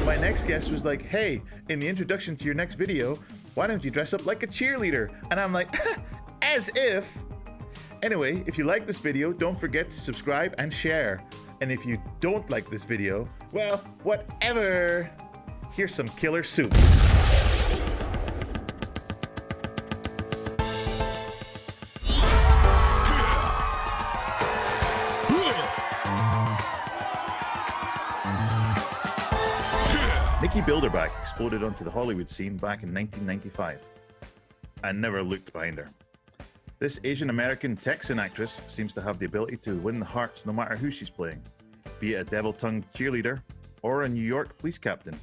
my next guest was like, hey, in the introduction to your next video, why don't you dress up like a cheerleader? And I'm like, as if. Anyway, if you like this video, don't forget to subscribe and share. And if you don't like this video, well, whatever. Here's some killer soup. Nicole Bilderback exploded onto the Hollywood scene back in 1995 and never looked behind her. This Asian-American Texan actress seems to have the ability to win the hearts no matter who she's playing, be it a devil-tongued cheerleader or a New York police captain.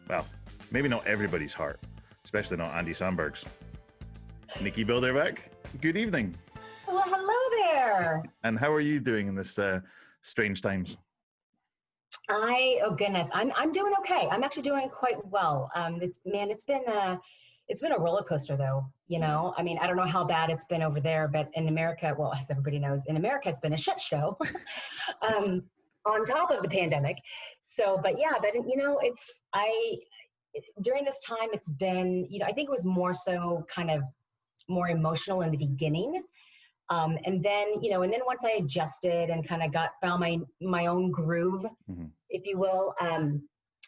Well, maybe not everybody's heart, especially not Andy Samberg's. Nicole Bilderback, good evening. Well, hello there. And how are you doing in this strange times? Oh goodness, I'm doing okay. I'm actually doing quite well. It's been a roller coaster though. You know, I mean, I don't know how bad it's been over there, but in America, well, as everybody knows, in America, it's been a shit show. On top of the pandemic. So, but you know, during this time, it's been, you know, I think it was more so kind of more emotional in the beginning. And then once I adjusted and kind of found my own groove, if you will,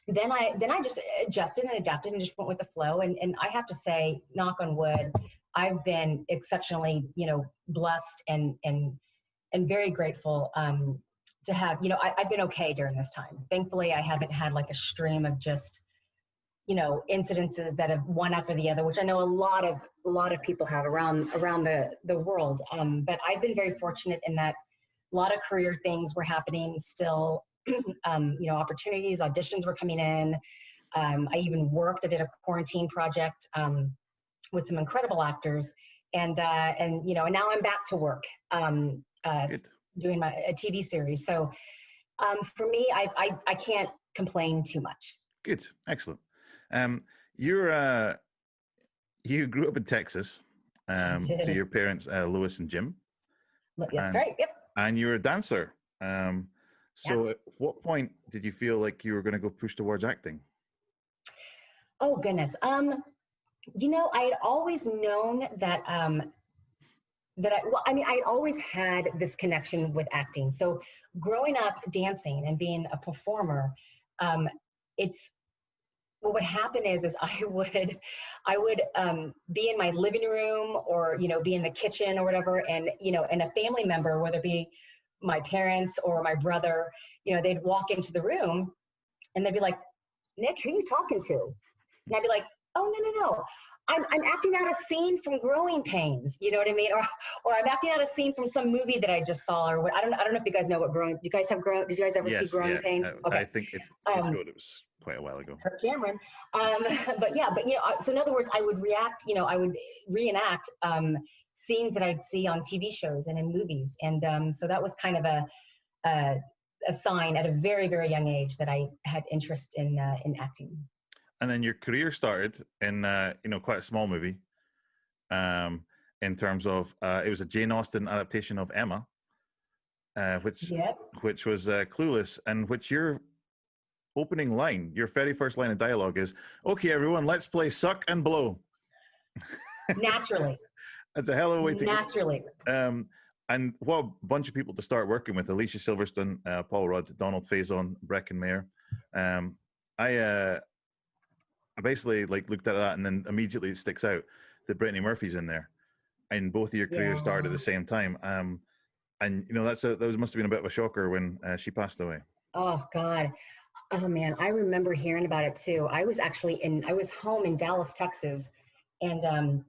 then I just adjusted and adapted and just went with the flow. And I have to say, knock on wood, I've been exceptionally, you know, blessed and very grateful to have, you know, I've been okay during this time. Thankfully, I haven't had like a stream of just, you know, incidences that have one after the other, which I know a lot of people have around the world. But I've been very fortunate in that a lot of career things were happening still. You know, opportunities, auditions were coming in. I even I did a quarantine project with some incredible actors, and you know, and now I'm back to work doing a TV series. So for me, I can't complain too much. Good, excellent. You grew up in Texas to your parents, Louis and Jim. That's right. Yep. And you're a dancer. So at what point did you feel like you were going to go push towards acting? Oh goodness. You know, I had always known that I always had this connection with acting. So growing up dancing and being a performer, what would happen is I would be in my living room or, you know, be in the kitchen or whatever. And, you know, and a family member, whether it be my parents or my brother, you know, they'd walk into the room and they'd be like, Nick, who are you talking to? And I'd be like, oh, no. I'm acting out a scene from Growing Pains. You know what I mean? Or I'm acting out a scene from some movie that I just saw, or what, I don't know if you guys know what Did you guys ever see Growing Pains? Okay. I think it was quite a while ago. Kirk Cameron. But you know, so in other words, I would reenact scenes that I'd see on TV shows and in movies. And so that was kind of a sign at a very, very young age that I had interest in acting. And then your career started in, you know, quite a small movie in terms of, it was a Jane Austen adaptation of Emma, which was Clueless, and which your opening line, your very first line of dialogue is, okay, everyone, let's play suck and blow. Naturally. That's a hell of a way to Naturally. And what a bunch of people to start working with: Alicia Silverstone, Paul Rudd, Donald Faison, Breckin Mayer. I basically like looked at that, and then immediately it sticks out that Brittany Murphy's in there, and both of your careers started at the same time. And you know must have been a bit of a shocker when she passed away. Oh God, oh man, I remember hearing about it too. I was home in Dallas, Texas, and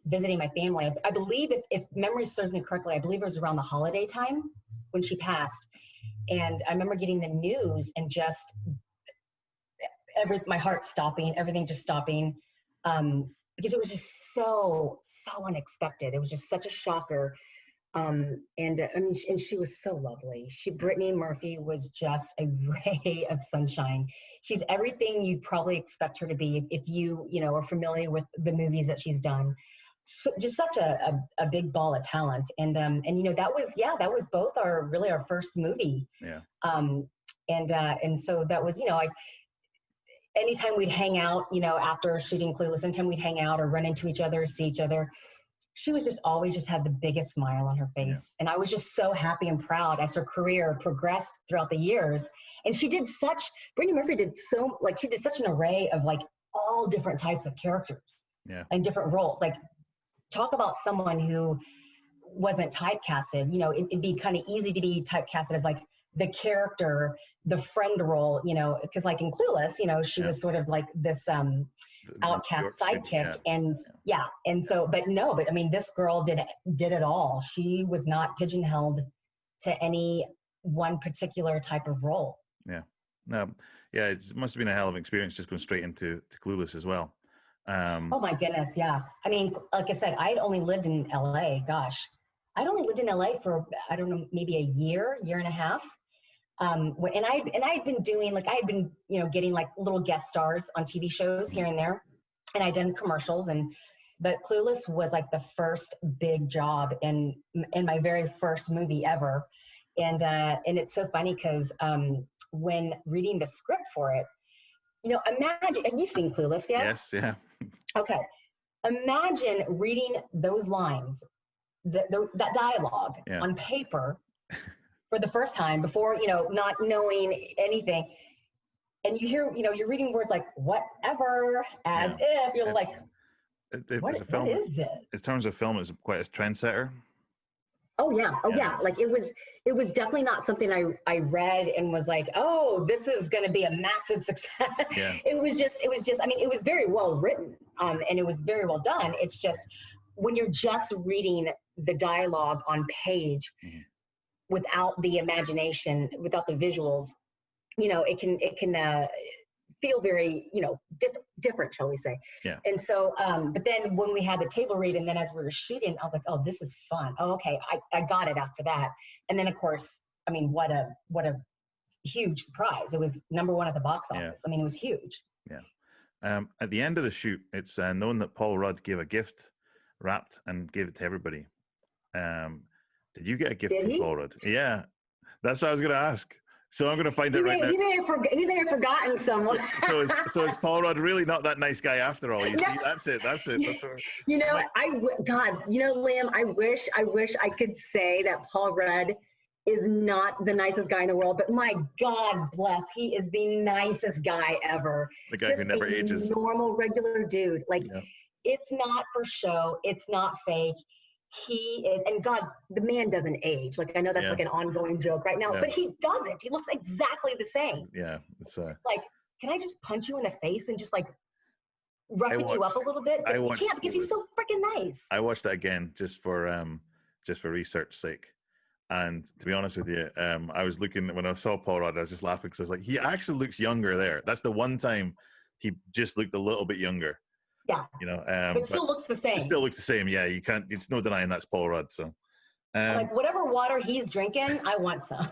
visiting my family. I believe, if memory serves me correctly, I believe it was around the holiday time when she passed, and I remember getting the news and just my heart stopping, everything just stopping, because it was just so unexpected. It was just such a shocker. And she was so lovely. Brittany Murphy was just a ray of sunshine. She's everything you'd probably expect her to be if you are familiar with the movies that she's done. So just such a big ball of talent. And that was both our first movie. Yeah. And so that was, anytime we'd hang out, you know, after shooting Clueless, anytime we'd hang out or run into each other, see each other, she was just always just had the biggest smile on her face. And I was just so happy and proud as her career progressed throughout the years. And Brittany Murphy did she did such an array of like all different types of characters and different roles. Like, talk about someone who wasn't typecasted. You know, it'd be kind of easy to be typecasted as like the character, the friend role, you know, because like in Clueless, you know, she was sort of like this outcast sidekick. And but I mean, this girl did it all. She was not pigeonholed to any one particular type of role. It must have been a hell of an experience just going straight into Clueless as well. Oh my goodness, yeah. I mean, like I said, I had only lived in LA. Gosh, I'd only lived in LA for, I don't know, maybe a year and a half. And I'd been doing, like, I had been, you know, getting like little guest stars on TV shows here and there, and I'd done commercials, but Clueless was like the first big job in my very first movie ever. And it's so funny because when reading the script for it, you know, imagine, and you've seen Clueless, yes? Yes, yeah. Okay. Imagine reading those lines, that dialogue on paper for the first time before, you know, not knowing anything. And you hear, you know, you're reading words like whatever, as if you're like, what is it? In terms of film, it was quite a trendsetter. Oh yeah. Like it was definitely not something I read and was like, oh, this is going to be a massive success. Yeah. It was just, I mean, it was very well written, and it was very well done. It's just when you're just reading the dialogue on page without the imagination, without the visuals, you know, it can feel very, you know, different, shall we say. Yeah. And so, but then when we had the table read, and then as we were shooting, I was like, oh, this is fun. Oh, okay. I got it after that. And then of course, I mean, what a huge surprise. It was #1 at the box office. I mean, it was huge. Yeah. At the end of the shoot, it's known that Paul Rudd gave a gift wrapped and gave it to everybody. Did you get a gift from Paul Rudd? Yeah. That's what I was going to ask. So I'm going to find it right now. He may have forgotten someone. So is Paul Rudd really not that nice guy after all? You see, that's it. That's what, you know, God, you know, Liam, I wish I could say that Paul Rudd is not the nicest guy in the world, but my God bless, he is the nicest guy ever. The guy who never ages. Normal, regular dude. Like, it's not for show. It's not fake. He is, and God, the man doesn't age. Like, I know that's like an ongoing joke right now, but he doesn't. He looks exactly the same. Yeah. It's like, can I just punch you in the face and just like roughing you up a little bit? But you can't, because he's so freaking nice. I watched that again just for research sake. And to be honest with you, I was looking, when I saw Paul Rudd, I was just laughing because I was like, he actually looks younger there. That's the one time he just looked a little bit younger. Yeah. You know, but it still looks the same. It still looks the same. Yeah. You can't, it's no denying that's Paul Rudd. So, like, whatever water he's drinking, I want some.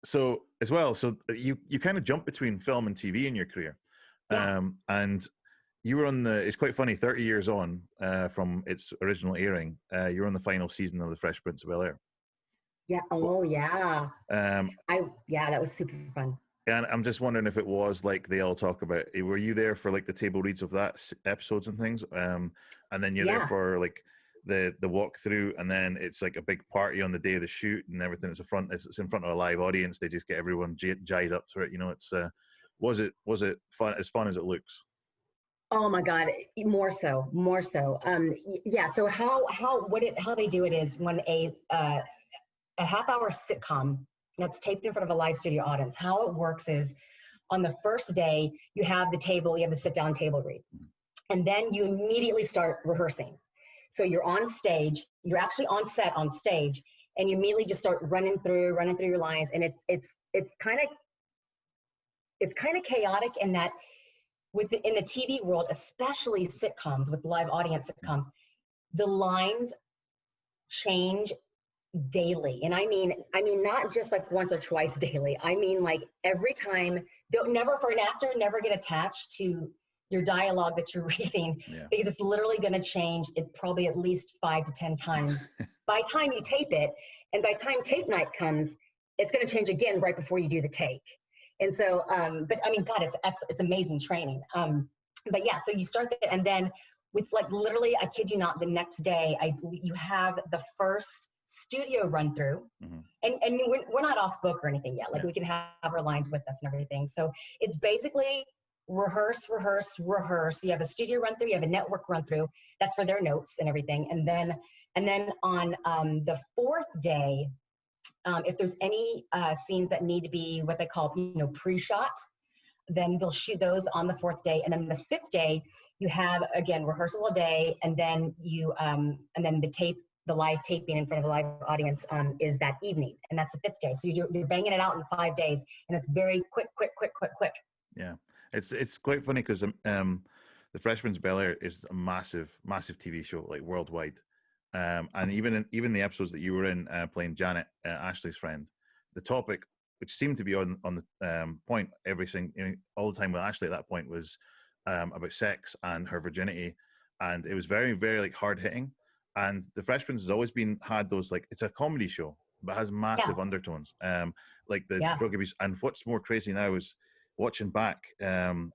So as well, so you kind of jump between film and TV in your career. And you were on it's quite funny, 30 years on from its original airing, you were on the final season of The Fresh Prince of Bel-Air. Yeah. Oh yeah. That was super fun. And I'm just wondering if it was like they all talk about, were you there for like the table reads of that episodes and things? And then you're there for like the walkthrough, and then it's like a big party on the day of the shoot and everything. It's in front of a live audience. They just get everyone jayed up for it. You know, it's was it fun as it looks? Oh my God, more so. So how they do it is when a half-hour sitcom that's taped in front of a live studio audience, how it works is on the first day, you have the sit-down table read. And then you immediately start rehearsing. So you're on stage, you're actually on set on stage, and you immediately just start running through your lines. And it's kind of chaotic in that in the TV world, especially sitcoms with live audience sitcoms, the lines change daily. And I mean not just like once or twice daily. I mean like every time. For an actor, never get attached to your dialogue that you're reading, because it's literally going to change it probably at least 5 to 10 times by the time you tape it. And by the time tape night comes, it's going to change again right before you do the take. And so, but I mean, God, it's amazing training. But yeah, so you start that, and then with like literally, I kid you not, the next day, you have the first studio run through, and we're not off book or anything yet. Like we can have our lines with us and everything. So it's basically rehearse, rehearse, rehearse. You have a studio run through, you have a network run through. That's for their notes and everything. And then on the fourth day, if there's any scenes that need to be what they call, pre-shot, then they'll shoot those on the fourth day. And then the fifth day, you have, again, rehearsal all day. And then and then the live taping in front of a live audience is that evening. And that's the fifth day. So you're banging it out in 5 days. And it's very quick. Yeah. It's quite funny because The Freshman's Bel-Air is a massive TV show, like worldwide. And even the episodes that you were in playing Janet, Ashley's friend, the topic, which seemed to be on the point all the time with Ashley at that point, was about sex and her virginity, and it was very, very like hard hitting. And The Freshman's has always had those, like, it's a comedy show but has massive undertones, like the drug abuse. And what's more crazy now is watching back, going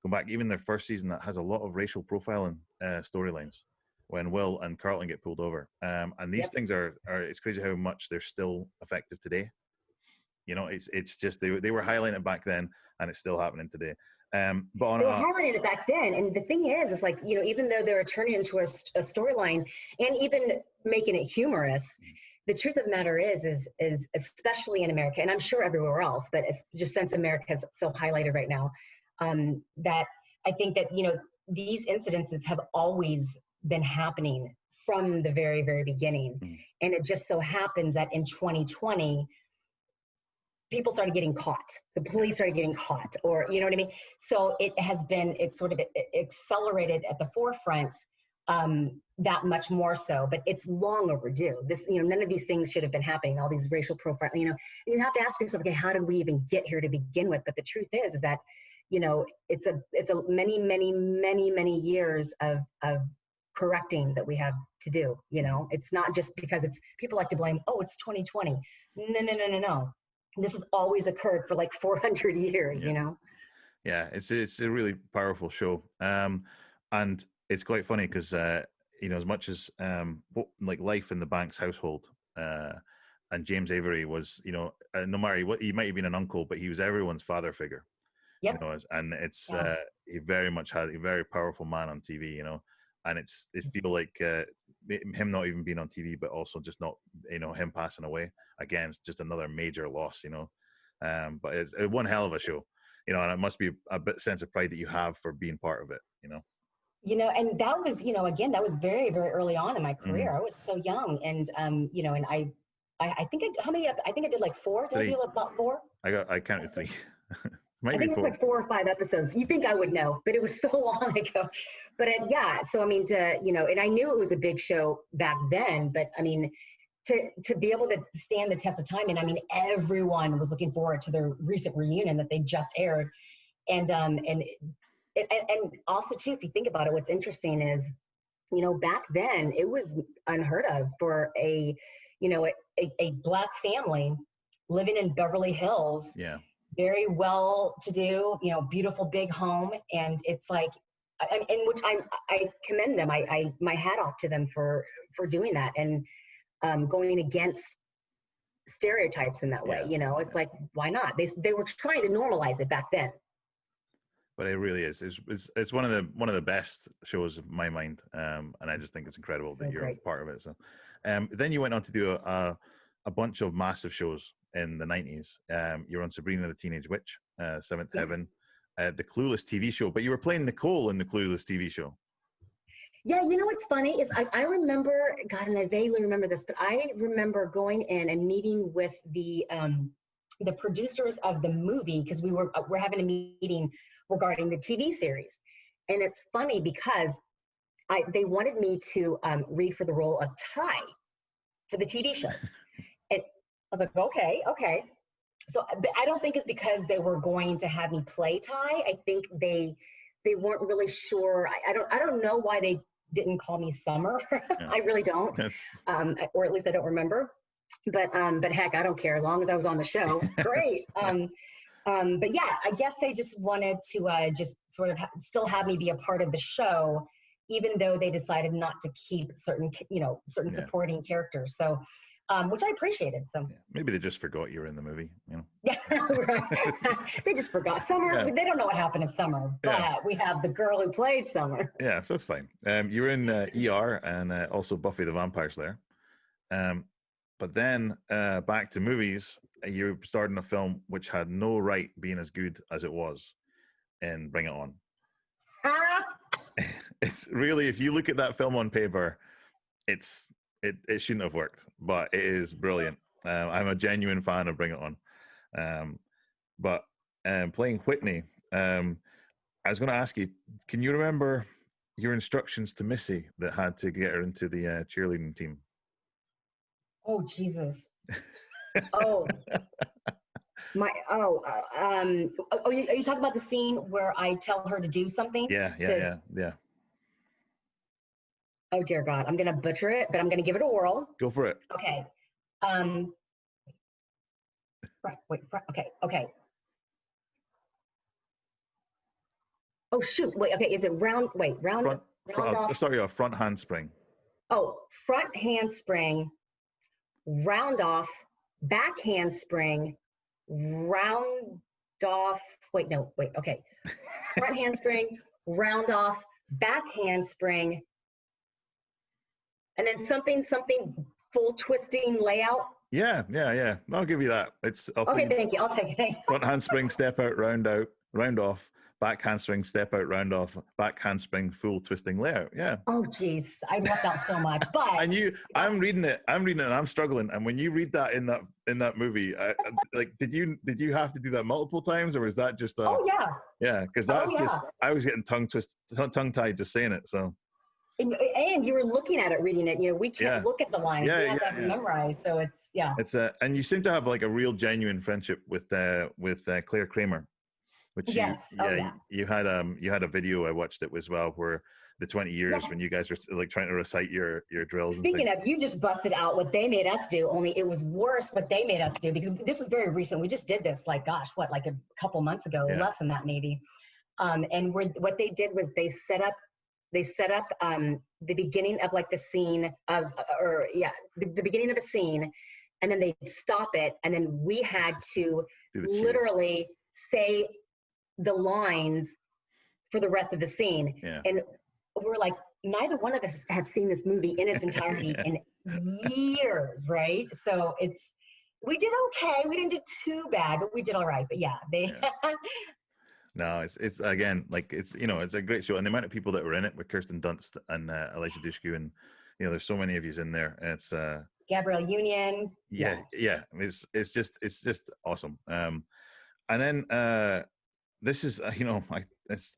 back, even their first season that has a lot of racial profiling storylines when Will and Carlton get pulled over, and these things are it's crazy how much they're still effective today. It's just they were highlighting it back then, and it's still happening today. But they were highlighting it back then, and the thing is, it's like, even though they're turning into a storyline and even making it humorous, the truth of the matter is especially in America, and I'm sure everywhere else, but it's just since America is so highlighted right now, that I think that these incidences have always been happening from the very, very beginning, and it just so happens that in 2020. People started getting caught. The police started getting caught, or, you know what I mean? So it's sort of accelerated at the forefront that much more so, but it's long overdue. This, none of these things should have been happening, all these racial profiling, and you have to ask yourself, okay, how did we even get here to begin with? But the truth is that, it's a many, many, many, many years of correcting that we have to do. It's not just because people like to blame, oh, it's 2020. No. This has always occurred for like 400 years, Yeah, it's a really powerful show. And it's quite funny because, as much as like life in the Banks household, and James Avery was, no matter what, he might have been an uncle, but he was everyone's father figure. Yep. And it's he very much had a very powerful man on TV, and it feel like him not even being on TV, but also just not, him passing away, again, it's just another major loss, but it's one hell of a show, and it must be a bit sense of pride that you have for being part of it, and that was, again, that was very, very early on in my career. I was so young, and and I think I did like 4. Did I do about 4? I counted 3. I think it's like 4 or 5 episodes. You think I would know, but it was so long ago. But so I mean, and I knew it was a big show back then, but I mean, to be able to stand the test of time, and I mean, everyone was looking forward to their recent reunion that they just aired, and also too, if you think about it, what's interesting is, back then it was unheard of for a Black family living in Beverly Hills. Yeah. Very well to do, beautiful big home. And it's like, and which I commend them. My hat off to them for doing that and going against stereotypes in that way. It's like, why not? They were trying to normalize it back then. But it really is. It's one of the best shows of my mind, and I just think it's incredible that you're part of it. So, then you went on to do a bunch of massive shows in the 90s. You were on Sabrina the Teenage Witch, Seventh Heaven, the Clueless TV show, but you were playing Nicole in the Clueless TV show. Yeah, what's funny is I remember, God, and I vaguely remember this, but I remember going in and meeting with the producers of the movie, because we're having a meeting regarding the TV series. And it's funny because they wanted me to read for the role of Ty for the TV show. And I was like, okay. So I don't think it's because they were going to have me play Ty. I think they weren't really sure. I don't know why they didn't call me Summer. Yeah. I really don't. Or at least I don't remember. But heck, I don't care as long as I was on the show. Great. But yeah, I guess they just wanted to just sort of still have me be a part of the show, even though they decided not to keep certain, certain supporting characters. So, which I apprecited. So maybe they just forgot you were in the movie. Yeah, right. They just forgot Summer. Yeah. They don't know what happened to Summer, but we have the girl who played Summer. Yeah, so that's fine. You were in ER and also Buffy the Vampire Slayer. But then back to movies, you starred in a film which had no right being as good as it was in Bring It On. It's really, if you look at that film on paper, it shouldn't have worked, but it is brilliant. I'm a genuine fan of Bring It On. But playing Whitney, I was going to ask you, can you remember your instructions to Missy that had to get her into the cheerleading team? Oh, Jesus. Oh. Are you talking about the scene where I tell her to do something? Yeah. Oh, dear God. I'm going to butcher it, but I'm going to give it a whirl. Go for it. Okay. Okay. Oh, shoot. Wait, okay. Is it round off? Sorry, a front handspring. Oh, front handspring, round off, back handspring, round off. Okay. Front handspring, round off, back handspring, and then something full twisting layout. Yeah. I'll give you that. Okay, thank you. I'll take it. Front handspring, step out, round off. Back handspring, step out, round off. Back handspring, full twisting layout. Yeah. Oh, geez, I love that so much. But I'm reading it, and I'm struggling. And when you read that in that movie, did you have to do that multiple times, or was that just? Oh yeah. Yeah, because that's just I was getting tongue tied just saying it. So. And you were looking at it, reading it. We can't look at the lines. We have to memorize. So it's and you seem to have like a real genuine friendship with Claire Kramer, which you had a video I watched it as well where the 20 years when you guys were like trying to recite your drills. Speaking of, you just busted out what they made us do. Only it was worse what they made us do, because this is very recent. We just did this like a couple months ago, less than that maybe. And what they did was they set up the beginning of like the scene of, the beginning of a scene, and then they stop it, and then we had to literally say the lines for the rest of the scene. Yeah. And we're like, neither one of us have seen this movie in its entirety in years, right? So we did okay. We didn't do too bad, but we did all right. But No, it's again, like it's a great show, and the amount of people that were in it with Kirsten Dunst and Elijah Dushku, and there's so many of you in there. And it's Gabrielle Union. Yeah. It's just awesome. And then this is I'm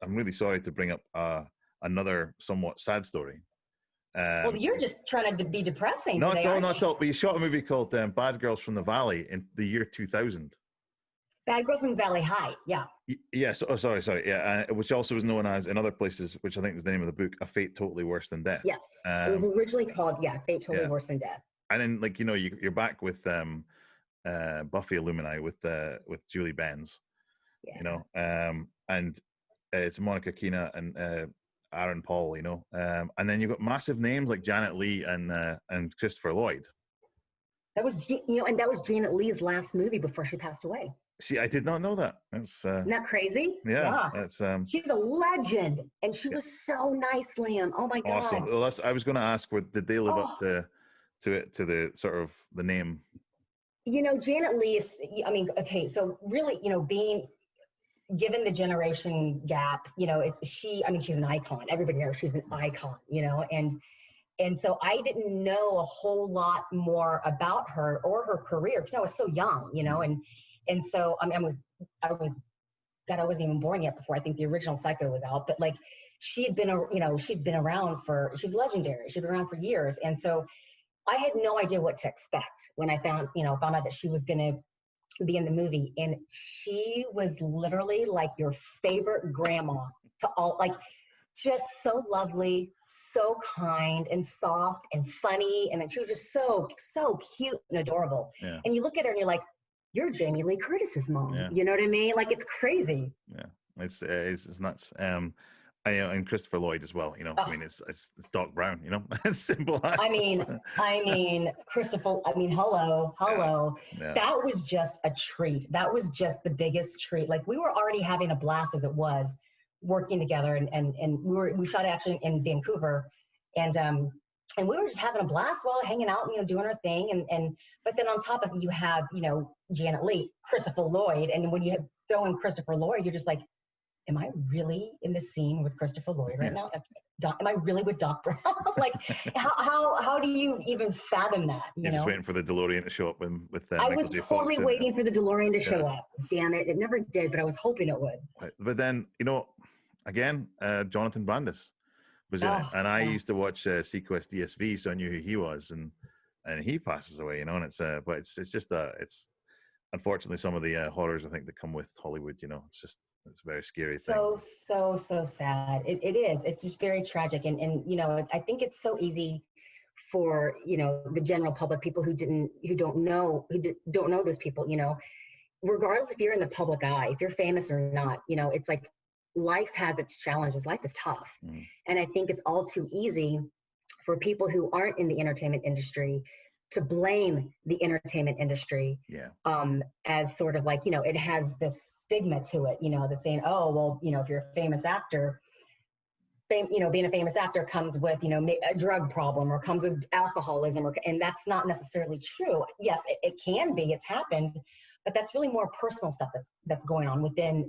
really sorry to bring up another somewhat sad story. Well, you're just trying to be depressing. No, it's all. But you shot a movie called Bad Girls from the Valley in the year 2000. Bad Girls from Valley High, yeah. Yes. Oh, sorry. Yeah, which also was known as in other places, which I think is the name of the book, A Fate Totally Worse Than Death. Yes, it was originally called Fate Totally Worse Than Death. And then you're back with Buffy Alumni with Julie Benz, and it's Monica Keena and Aaron Paul, and then you've got massive names like Janet Leigh and Christopher Lloyd. That was and that was Janet Leigh's last movie before she passed away. See, I did not know that. Isn't that crazy? Yeah. That's she's a legend, and she was so nice, Liam. Oh my God. Awesome. Well, I was going to ask, did they live up to the sort of the name? Janet Leigh is. Okay. So really, being given the generation gap, she's an icon. Everybody knows she's an icon. And so I didn't know a whole lot more about her or her career because I was so young, and so I wasn't even born yet before I think the original Psycho was out. But like, she'd been around she's legendary. She'd been around for years, and so I had no idea what to expect when I found out that she was going to be in the movie, and she was literally like your favorite grandma to all, like just so lovely, so kind and soft and funny, and then she was just so cute and adorable. Yeah. And you look at her and you're like, you're Jamie Lee Curtis's mom. Yeah. You know what I mean? Like, it's crazy. Yeah, it's nuts. And Christopher Lloyd as well. You know, I mean, it's Doc Brown. You know, as simple as. I mean, Christopher. I mean, hello. Yeah. That was just a treat. That was just the biggest treat. Like, we were already having a blast as it was, working together, and we shot actually in Vancouver, and we were just having a blast while hanging out, you know, doing our thing, but then on top of it, you have, you know, Janet Leigh, Christopher Lloyd, and when you throw in Christopher Lloyd, you're just like, am I really in the scene with Christopher Lloyd right now? Am I really with Doc Brown? Like, how do you even fathom that? You're just waiting for the DeLorean to show up with I was totally waiting for the DeLorean to show up. Damn it, it never did, but I was hoping it would. But then, you know, again, Jonathan Brandis was in it, and I used to watch Sequest DSV, so I knew who he was, and he passes away, you know, and but it's just it's unfortunately some of the horrors I think that come with Hollywood, you know, it's a very scary thing. So sad. It is. It's just very tragic, and you know, I think it's so easy for, you know, the general public, people who don't know those people, you know, regardless if you're in the public eye, if you're famous or not, you know, it's like, life has its challenges. Life is tough. And I think it's all too easy for people who aren't in the entertainment industry to blame the entertainment industry as sort of like, you know, it has this stigma to it, you know, that's saying, oh, well, you know, if you're a famous actor, you know, being a famous actor comes with, you know, a drug problem or comes with alcoholism, and that's not necessarily true. Yes, it can be, it's happened, but that's really more personal stuff that's going on within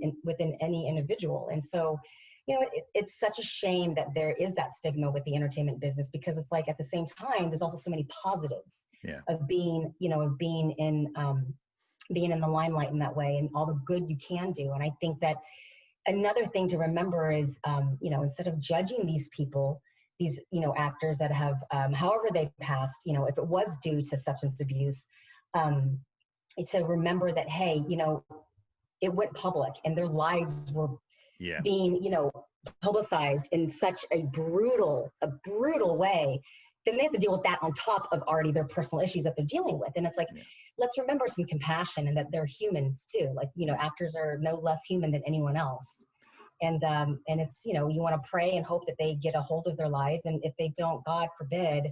any individual. And so, you know, it's such a shame that there is that stigma with the entertainment business, because it's like, at the same time, there's also so many positives of being in the limelight in that way, and all the good you can do. And I think that another thing to remember is, you know, instead of judging these people, these, you know, actors that have, however they passed, you know, if it was due to substance abuse, to remember that, hey, you know, it went public and their lives were being, you know, publicized in such a brutal way. Then they have to deal with that on top of already their personal issues that they're dealing with. And it's like, let's remember some compassion, and that they're humans too. Like, you know, actors are no less human than anyone else. And it's, you know, you want to pray and hope that they get a hold of their lives. And if they don't, God forbid,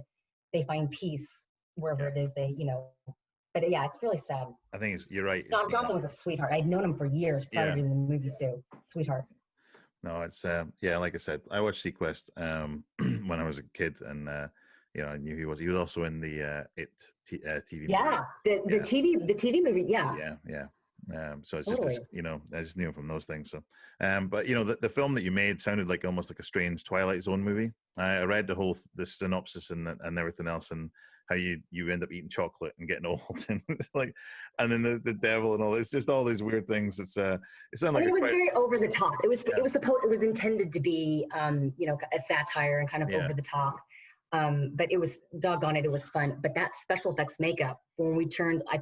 they find peace wherever it is they, you know. But yeah, it's really sad. I think you're right. Jonathan was a sweetheart. I'd known him for years prior to the movie too. Sweetheart. No, it's like I said, I watched Sequest when I was a kid, and you know, I knew he was also in the TV movie. The TV movie. So it's just, you know, I just knew him from those things. So but you know, the film that you made sounded like almost like a strange Twilight Zone movie. I read the synopsis and everything else, and how you end up eating chocolate and getting old, and like, and then the devil and all. It's just all these weird things. It sounded like it was very over the top. It was intended to be you know, a satire and kind of over the top. But it was, doggone it, it was fun. But that special effects makeup, when we turned, I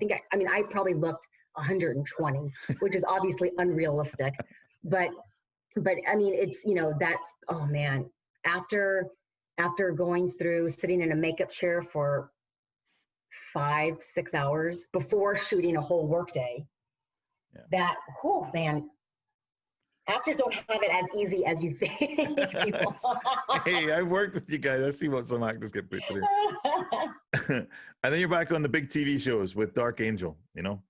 probably looked 120, which is obviously unrealistic. But I mean, it's, you know, that's, oh man, after going through sitting in a makeup chair for 5-6 hours before shooting a whole workday, that, oh man, actors don't have it as easy as you think. People. Hey, I've worked with you guys. I see what some actors get put through. And then you're back on the big TV shows with Dark Angel, you know,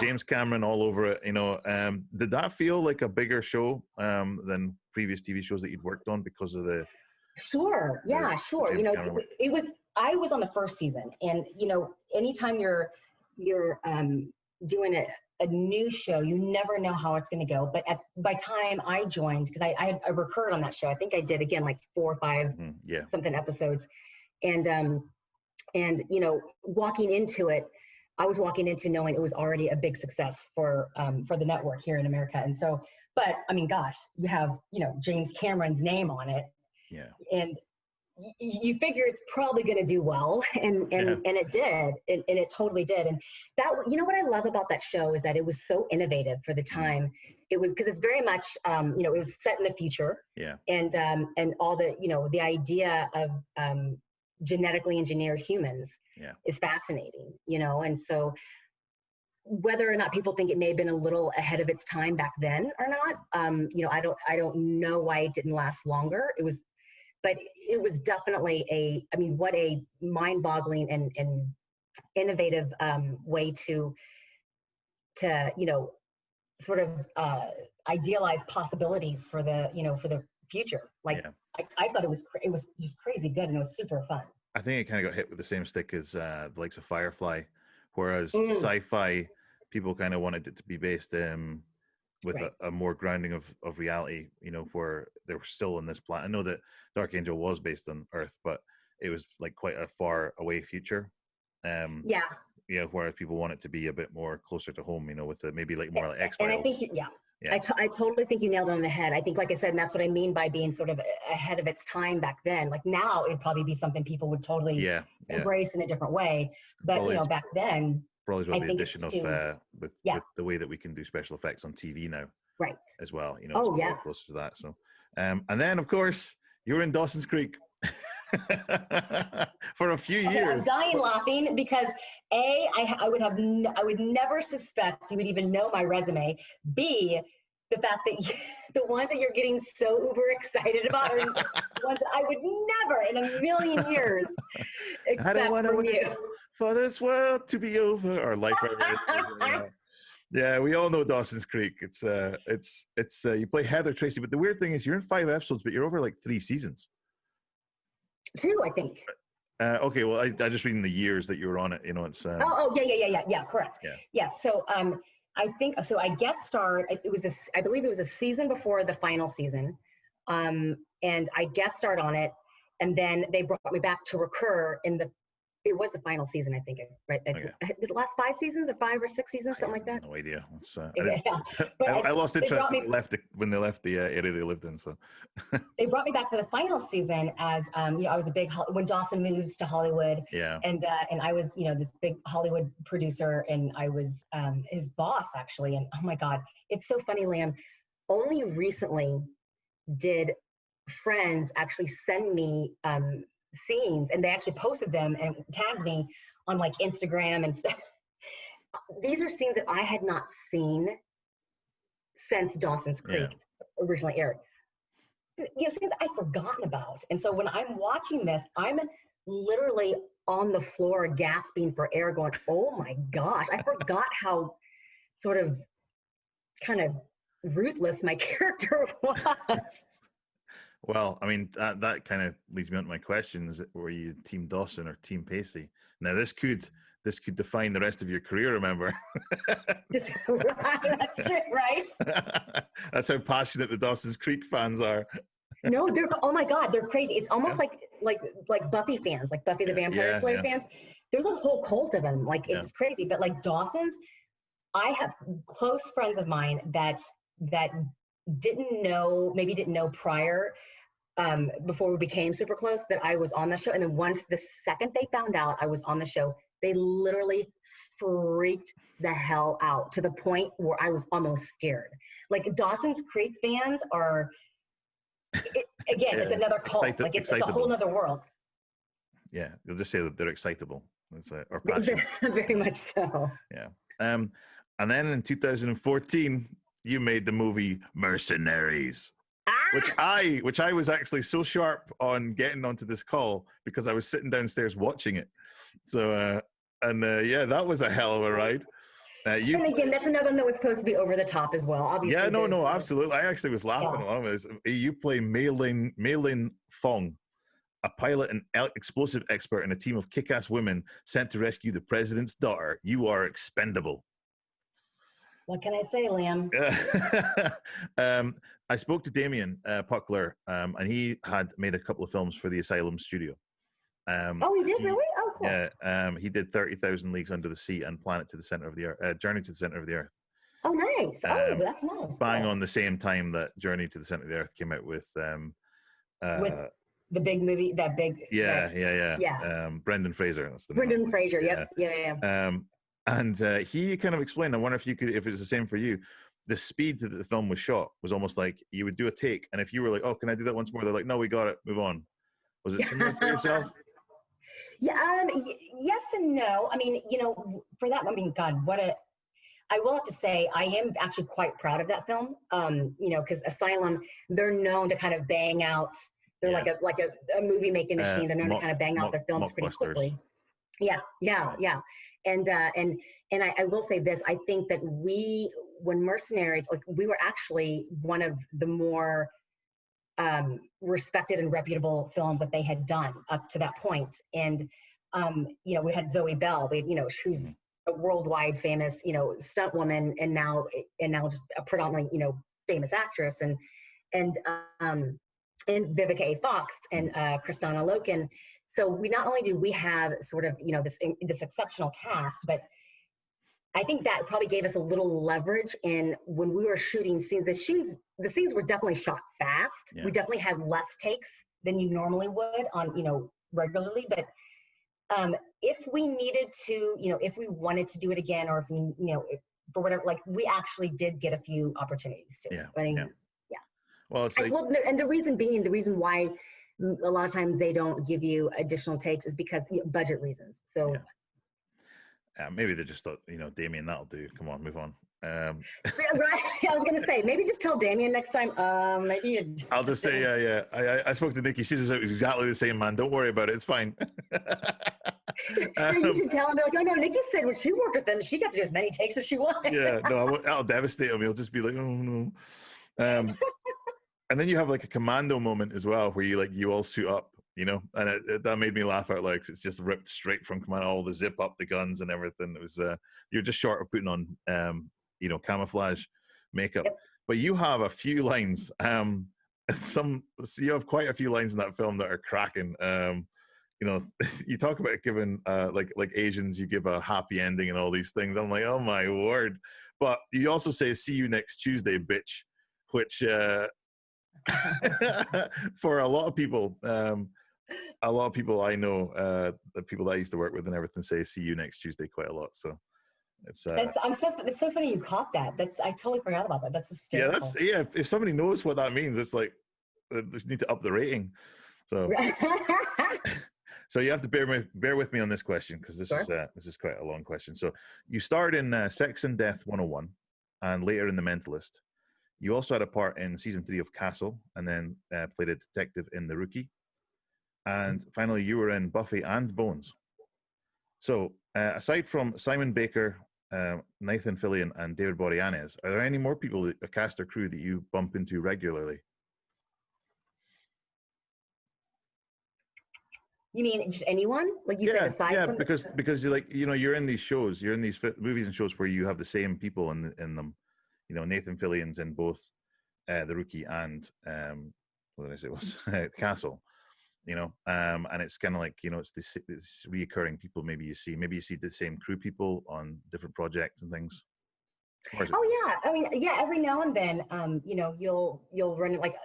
James Cameron all over it, you know. Did that feel like a bigger show than previous TV shows that you'd worked on because of the... Sure. Yeah, sure. You know, I was on the first season, and, you know, anytime you're doing a new show, you never know how it's going to go. But by time I joined, because I recurred on that show, I think I did again like 4 or 5 something episodes, and you know, walking into it, I was walking into knowing it was already a big success for the network here in America. And so, but I mean, gosh, you have, you know, James Cameron's name on it, and you figure it's probably going to do well, and it did, and it totally did. And that, you know, what I love about that show is that it was so innovative for the time. It was, because it's very much, you know, it was set in the future, and all the, you know, the idea of genetically engineered humans is fascinating, you know. And so whether or not people think it may have been a little ahead of its time back then or not, you know, I don't know why it didn't last longer. But it was definitely I mean, what a mind-boggling and innovative way to you know, sort of idealize possibilities for the future. Like, Yeah. I thought it was just crazy good, and it was super fun. I think it kind of got hit with the same stick as the likes of Firefly, whereas Mm. sci-fi people kind of wanted it to be based with Right. a more grounding of reality, you know, where they were still on this planet. I know that Dark Angel was based on Earth, but it was like quite a far away future. Yeah. Yeah, whereas people want it to be a bit more closer to home, you know, with maybe like more like X-Files. And I think, Yeah. I totally think you nailed it on the head. I think, like I said, and that's what I mean by being sort of ahead of its time back then. Like now, it'd probably be something people would totally embrace in a different way. But Probably you know, back then, probably as well I the think addition it's of with the way that we can do special effects on TV now, right, as well. You know, oh it's yeah, closer to that. So, and then of course you were in Dawson's Creek for a few years. I'm dying laughing because I would never suspect you would even know my resume. B, the fact that the ones that you're getting so uber excited about are the ones that I would never in a million years expect from you. For this world to be over, or life. Yeah, we all know Dawson's Creek. It's you play Heather Tracy, but the weird thing is you're in 5 episodes, but you're over like 3 seasons. 2, I think. Okay, well, I just reading the years that you were on it. You know, it's. Yeah, correct. Yeah. So I think so. I guest starred. I believe it was a season before the final season, and I guest starred on it, and then they brought me back to recur in the. It was the final season, I think, right? Okay. The last 5 seasons or 5 or 6 seasons, something like that. No idea. It's, I lost interest when they left the area they lived in. So they brought me back for the final season as you know, I was a big when Dawson moves to Hollywood. Yeah. And I was, you know, this big Hollywood producer, and I was his boss actually. And oh my God, it's so funny, Liam. Only recently did friends actually send me scenes, and they actually posted them and tagged me on like Instagram and stuff. These are scenes that I had not seen since Dawson's Creek originally aired. You know, scenes I'd forgotten about. And so when I'm watching this, I'm literally on the floor gasping for air going, oh my gosh, I forgot how sort of kind of ruthless my character was. Well, I mean, that kind of leads me on to my question. Were you Team Dawson or Team Pacey? Now, this could define the rest of your career, remember? That's it, right? That's how passionate the Dawson's Creek fans are. No, oh my God, they're crazy. It's almost like Buffy fans, like Buffy the Vampire Slayer fans. There's a whole cult of them. Like, it's crazy. But like Dawson's, I have close friends of mine that didn't know prior, before we became super close, that I was on the show. And then once the second they found out I was on the show, they literally freaked the hell out to the point where I was almost scared. Like Dawson's Creek fans are, it's another cult. Like it's a whole nother world. Yeah, you'll just say that they're excitable. Or passionate. Very much so. Yeah. And then in 2014, you made the movie Mercenaries, which I was actually so sharp on getting onto this call because I was sitting downstairs watching it. So, that was a hell of a ride. And again, that's another one that was supposed to be over the top as well. Obviously. Yeah, no, absolutely. I actually was laughing along with this. You play Mei-Lin Fong, a pilot and explosive expert in a team of kick-ass women sent to rescue the president's daughter. You are expendable. What can I say, Liam? I spoke to Damien Puckler, and he had made a couple of films for the Asylum Studio. He did, really? Oh, cool. Yeah, he did 30,000 Leagues Under the Sea and Journey to the Center of the Earth. Oh, nice. That's nice. Bang on the same time that Journey to the Center of the Earth came out with the big movie, that big. Yeah. Brendan Fraser. That's the Brendan name. Fraser. Yep. Yeah. And he kind of explained, I wonder if it's the same for you. The speed that the film was shot was almost like you would do a take, and if you were like, oh, can I do that once more? They're like, no, we got it, move on. Was it similar for yourself? Yeah, yes and no. I mean, for that, God, I will have to say I am actually quite proud of that film. You know, because Asylum, they're known to kind of bang out. They're like a movie making machine. They're known to kind of bang out their films pretty quickly. Yeah. And I will say this. I think that when Mercenaries, like we were actually one of the more respected and reputable films that they had done up to that point. And you know, we had Zoe Bell, you know, who's a worldwide famous, you know, stunt woman, and now just a predominantly, you know, famous actress, and Vivica A. Fox and Kristanna Loken. So we not only did we have sort of, you know, this exceptional cast, but I think that probably gave us a little leverage in when we were shooting scenes. The scenes were definitely shot fast. We definitely had less takes than you normally would on, you know, regularly. But if we needed to, you know, if we wanted to do it again, or if we, you know, for whatever, like we actually did get a few opportunities to. I mean, Well, it's like, and the reason why a lot of times they don't give you additional takes is because budget reasons. So. Maybe they just thought, you know, Damien, that'll do. Come on, move on. Right. I was gonna say, maybe just tell Damien next time. Maybe I'll just say, I spoke to Nikki. She says it was exactly the same, man. Don't worry about it. It's fine. You should tell him, like, oh no, Nikki said when she worked with them, she got to do as many takes as she wanted. That'll devastate him. He'll just be like, oh no. And then you have like a commando moment as well, where you all suit up, you know, and that made me laugh out loud, 'cause it's just ripped straight from Commando, all the zip up, the guns and everything. It was you're just short of putting on you know, camouflage makeup. But you have a few lines, so you have quite a few lines in that film that are cracking. You know, you talk about giving like Asians, you give a happy ending and all these things. I'm like, oh my word. But you also say, see you next Tuesday, bitch, which for a lot of people I know, the people that I used to work with and everything, say see you next Tuesday quite a lot. So it's so funny you caught that. I totally forgot about that. That's hysterical. If somebody knows what that means, it's like they need to up the rating. So so you have to bear with me on this question, because this is quite a long question. So you starred in Sex and Death 101 and later in The Mentalist. You also had a part in season 3 of Castle, and then played a detective in The Rookie. And finally, you were in Buffy and Bones. So aside from Simon Baker, Nathan Fillion, and David Boreanaz, are there any more people, a cast or crew, that you bump into regularly? You mean just anyone? Like you said, aside from because you're like, you know, you're in these shows, you're in these movies and shows where you have the same people in them. You know, Nathan Fillion's in both The Rookie and what did I say it was Castle. You know, and it's kind of like, you know, it's this reoccurring people. Maybe you see the same crew people on different projects and things. Oh yeah, I mean, yeah. Every now and then, you know, you'll run like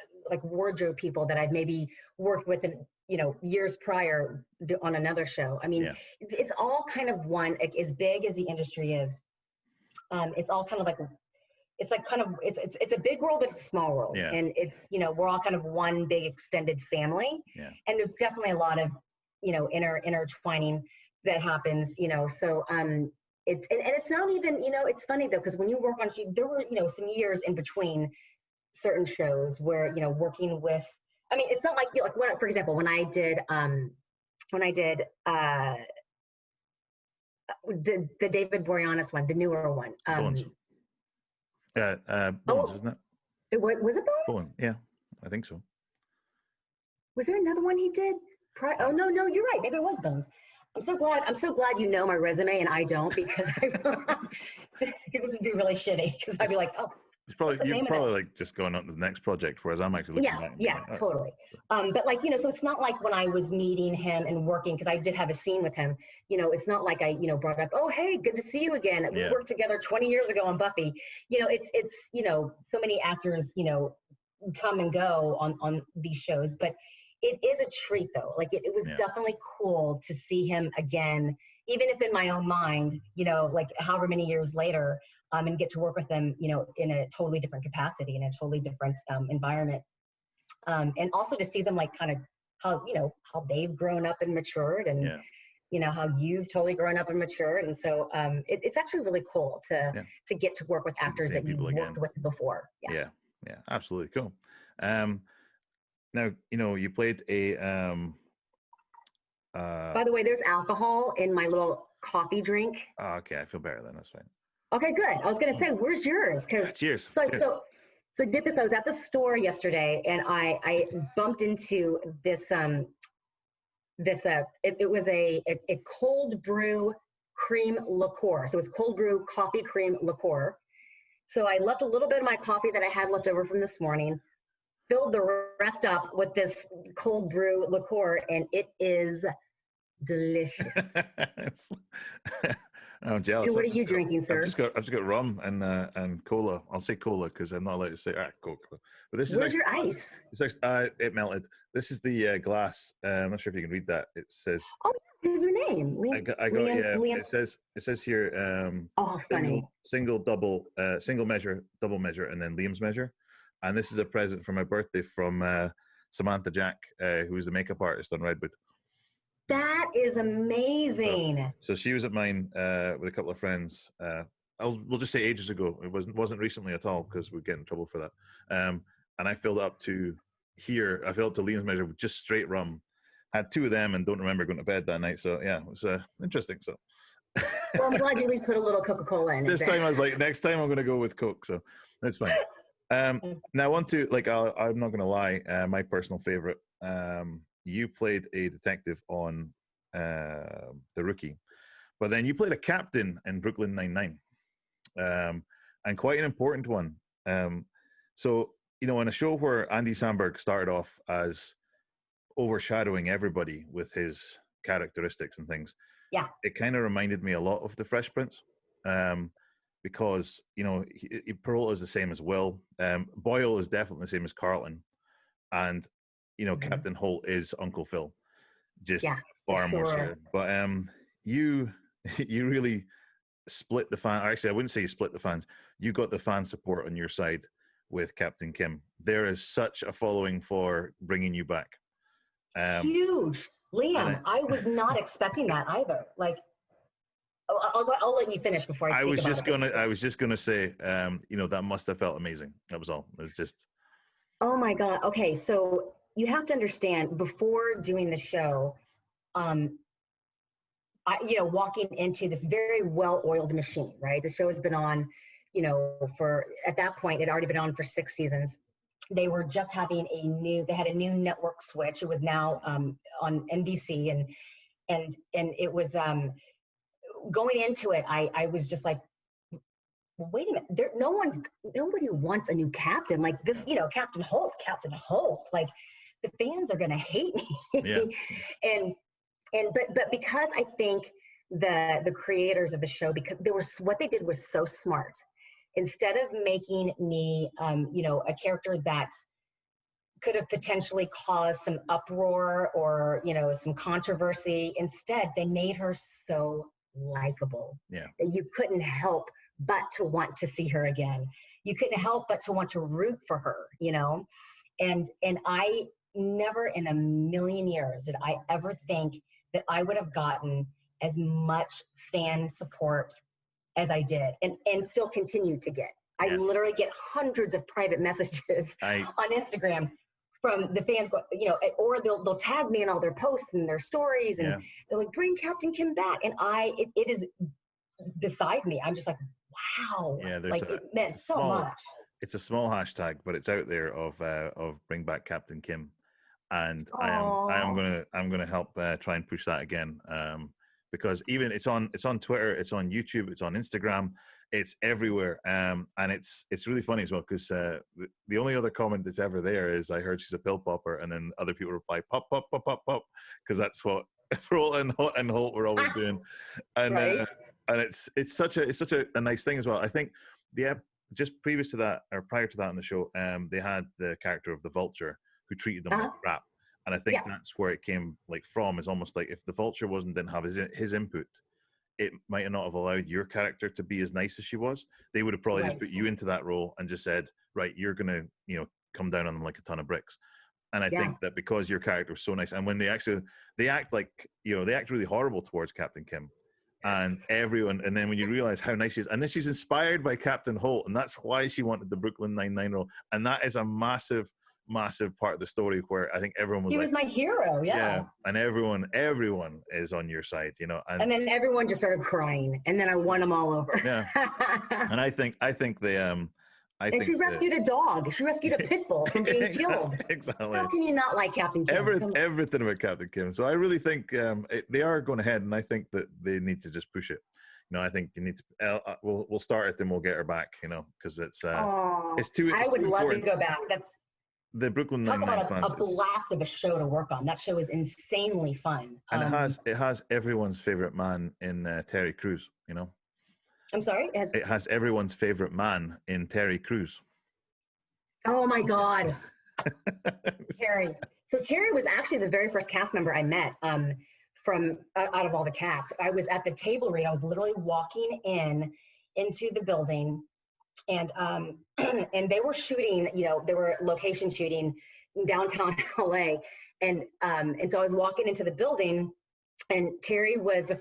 wardrobe people that I've maybe worked with in, you know, years prior on another show. I mean, it's all kind of one, like, as big as the industry is. It's all kind of like. It's like kind of it's a big world, but it's a small world, and it's, you know, we're all kind of one big extended family, and there's definitely a lot of, you know, intertwining that happens, you know. So it's not even, you know, it's funny though, because when you work on, there were, you know, some years in between certain shows where, you know, working with, I mean, it's not like, you know, like for example, when I did the David Boreanaz one, the newer one. Bones, isn't it? Was it Bones? Bones, yeah, I think so. Was there another one he did? Oh no, you're right. Maybe it was Bones. I'm so glad you know my resume and I don't, because this would be really shitty. Because I'd be like, oh. You're probably like just going on to the next project, whereas I'm actually looking back. Yeah, like, oh. Totally. But like, you know, so it's not like when I was meeting him and working, because I did have a scene with him, you know, it's not like I, you know, brought up, oh, hey, good to see you again. We worked together 20 years ago on Buffy. You know, it's, you know, so many actors, you know, come and go on these shows, but it is a treat though. Like it was definitely cool to see him again, even if in my own mind, you know, like however many years later, and get to work with them, you know, in a totally different capacity, in a totally different environment. And also to see them like kind of how, you know, how they've grown up and matured, and you know, how you've totally grown up and matured. And so it's actually really cool to get to work with See the actors same that you've people again. worked with before. Yeah, absolutely cool. Now, you know, you played a By the way, there's alcohol in my little coffee drink. okay, I feel better then. That's fine. Okay, good. I was gonna say, where's yours? Because Cheers. Cheers. So get this. I was at the store yesterday, and I bumped into this it was a cold brew cream liqueur. So it was cold brew coffee cream liqueur. So I left a little bit of my coffee that I had left over from this morning, filled the rest up with this cold brew liqueur, and it is delicious. I'm jealous. And what are you drinking, sir? I've just got rum and cola. I'll say cola because I'm not allowed to say Coke. But this Where's is your ice? it melted. This is the glass. I'm not sure if you can read that. It says. Oh, here's your name. I got Liam. It says here. Oh, funny. Single measure, double measure, and then Liam's measure. And this is a present for my birthday from Samantha Jack, who is the makeup artist on Redwood. That is amazing. So she was at mine with a couple of friends. We'll just say ages ago. It wasn't recently at all because we'd get in trouble for that. And I filled up to here. I filled up to Liam's measure with just straight rum. Had two of them and don't remember going to bed that night. So yeah, it was interesting. So. Well, I'm glad you at least put a little Coca-Cola in it. This time I was like, next time I'm going to go with Coke. So that's fine. Now I want to I'm not going to lie. My personal favorite. You played a detective on The Rookie, but then you played a captain in Brooklyn Nine-Nine, and quite an important one. So, you know, in a show where Andy Samberg started off as overshadowing everybody with his characteristics and things, it kind of reminded me a lot of The Fresh Prince, because, you know, Peralta is the same as Will. Boyle is definitely the same as Carlton, and you know, Captain Holt is Uncle Phil, just far more so. But you really split the fan. Actually, I wouldn't say you split the fans. You got the fan support on your side with Captain Kim. There is such a following for bringing you back. Huge, Liam. I was not expecting that either. Like, I'll let you finish before I speak I was just gonna say, you know, that must have felt amazing. That was all. It was just. Oh my God. Okay, so. You have to understand, before doing the show, walking into this very well-oiled machine, right? The show has been on, you know, at that point, it had already been on for 6 seasons. They were just having they had a new network switch. It was now on NBC, and it was going into it. I was just like, wait a minute, nobody wants a new captain like this, you know, Captain Holt, like. The fans are going to hate me. But because I think the creators of the show, because what they did was so smart. Instead of making me, you know, a character that could have potentially caused some uproar or, you know, some controversy, instead they made her so likable that you couldn't help but to want to see her again. You couldn't help but to want to root for her, you know, and I never in a million years did I ever think that I would have gotten as much fan support as I did and still continue to get. I literally get hundreds of private messages on Instagram from the fans, you know, or they'll tag me in all their posts and their stories, and they're like, bring Captain Kim back. And it is beside me. I'm just like, wow. Yeah, it meant so much. It's a small hashtag, but it's out there of bring back Captain Kim. And I'm gonna help try and push that again, because even it's on Twitter, it's on YouTube, it's on Instagram, it's everywhere, and it's really funny as well because the only other comment that's ever there is I heard she's a pill popper, and then other people reply pop pop pop pop pop because that's what Peralta and Holt were always doing, and and it's such a nice thing as well. I think just previous to that or prior to that on the show, they had the character of the Vulture, who treated them like crap. And I think that's where it came from, is almost like if the Vulture didn't have his input, it might not have allowed your character to be as nice as she was. They would have probably just put you into that role and just said, right, you're going to, you know, come down on them like a ton of bricks. And I think that because your character was so nice, and when they act like, they act really horrible towards Captain Kim, and everyone, and then when you realize how nice she is, and then she's inspired by Captain Holt, and that's why she wanted the Brooklyn Nine-Nine role, and that is a massive part of the story where I think everyone was he was my hero, and everyone is on your side, and then everyone just started crying, and then I won them all over. And I think she rescued a dog. She rescued a pit bull from being killed. Exactly. How can you not like Captain Kim? Everything about Captain Kim. So I really think they are going ahead, and I think that they need to just push it. I think you need to. We'll start it, then we'll get her back. Because it's too. I would love to go back. That's the Brooklyn Nine-Nine. Talk about a blast of a show to work on. That show is insanely fun. And it has everyone's favorite man in Terry Crews. I'm sorry? It has everyone's favorite man in Terry Crews. Oh my God. Terry. So Terry was actually the very first cast member I met from out of all the cast. I was at the table read. I was literally walking into the building, and and they were shooting, they were location shooting in downtown LA. And so I was walking into the building, and Terry was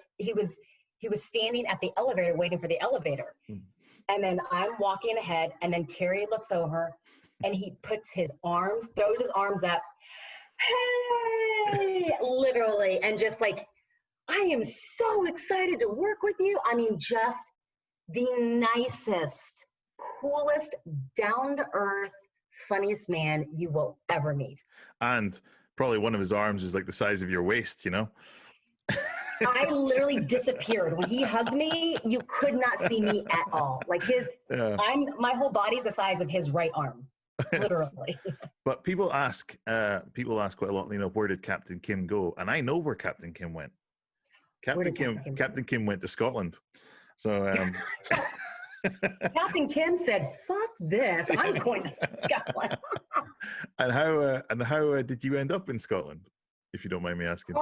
standing at the elevator waiting for the elevator. And then I'm walking ahead, and then Terry looks over, and he throws his arms up, hey, literally, and just like, I am so excited to work with you. I mean, just the nicest, coolest, down-to-earth, funniest man you will ever meet. And probably one of his arms is like the size of your waist, I literally disappeared. When he hugged me, you could not see me at all. Like my whole body's the size of his right arm, literally. But people ask quite a lot, where did Captain Kim go? And I know where Captain Kim went. Captain Kim went to Scotland. So Captain Kim said, "Fuck this! I'm going to Scotland." And how did you end up in Scotland, if you don't mind me asking?